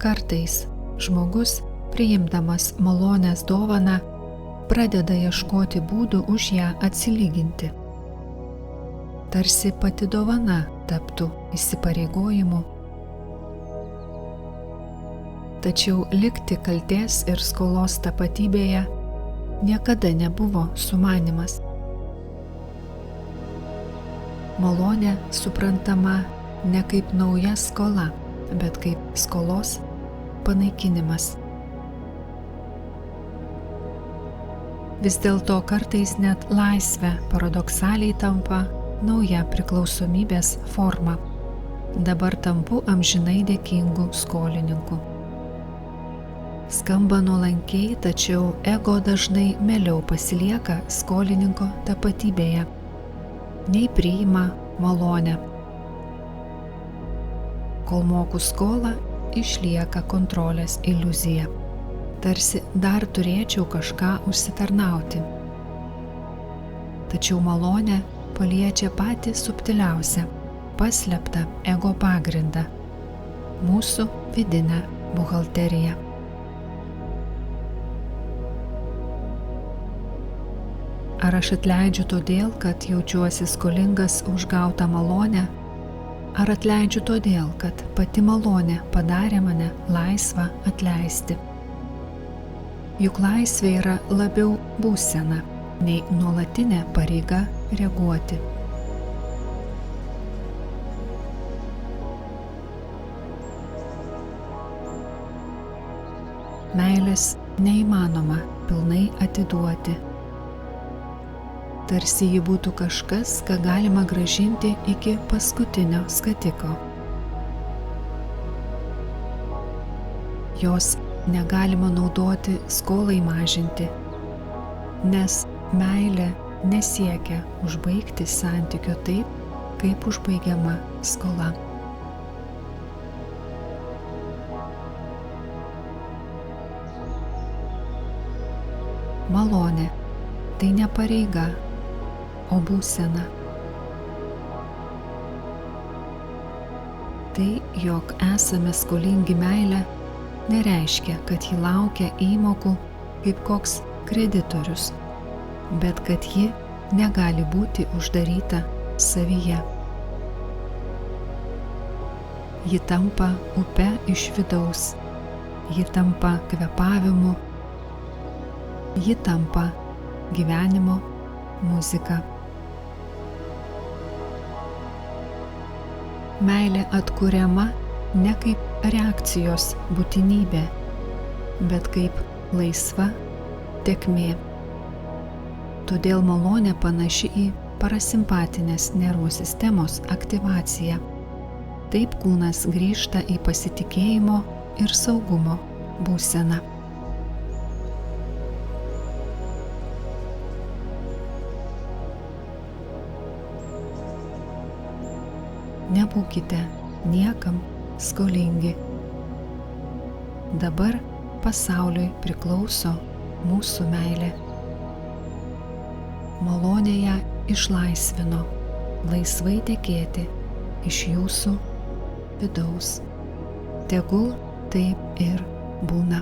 Kartais žmogus, priimdamas malonės dovaną, pradeda ieškoti būdų už ją atsilyginti. Tarsi pati dovana taptų įsipareigojimu. Tačiau likti kaltės ir skolos tapatybėje niekada nebuvo sumanymas. Malonė suprantama ne kaip nauja skola, bet kaip skolos panaikinimas. Vis dėlto kartais net laisvė paradoksaliai tampa nauja priklausomybės forma. Dabar tampu amžinai dėkingu skolininku. Skamba nuolankiai, tačiau ego dažnai mieliau pasilieka skolininko tapatybėje, nei priima malonę. Kol moku skolą, išlieka kontrolės iliuzija. Tarsi dar turėčiau kažką užsitarnauti. Tačiau malonė paliečia patį subtiliausią, paslėptą ego pagrindą – mūsų vidinę buhalteriją. Ar aš atleidžiu todėl, kad jaučiuosi skolingas už gautą malonę, ar atleidžiu todėl, kad pati malonė padarė mane laisvą atleisti? Juk laisvė yra labiau būsena, nei nuolatinė pareiga reaguoti. Meilės neįmanoma pilnai atiduoti. Tarsi ji būtų kažkas, ką galima grąžinti iki paskutinio skatiko. Jos negalima naudoti skolai mažinti, nes meilė nesiekia užbaigti santykio taip, kaip užbaigiama skola. Malonė – tai ne pareiga, o būsena. Tai, jog esame skolingi meilę, nereiškia, kad ji laukia įmokų kaip koks kreditorius, bet kad ji negali būti uždaryta savyje. Ji tampa upe iš vidaus, ji tampa kvėpavimu, ji tampa gyvenimo muzika. Meilė atkuriama ne kaip reakcijos būtinybė, bet kaip laisva tėkmė. Todėl malonė panaši į parasimpatinės nervų sistemos aktyvaciją. Taip kūnas grįžta į pasitikėjimo ir saugumo būseną. Nebūkite niekam skolingi. Dabar pasauliui priklauso mūsų meilė. Malonė ją išlaisvino, laisvai tekėti iš jūsų vidaus. Tegul taip ir būna.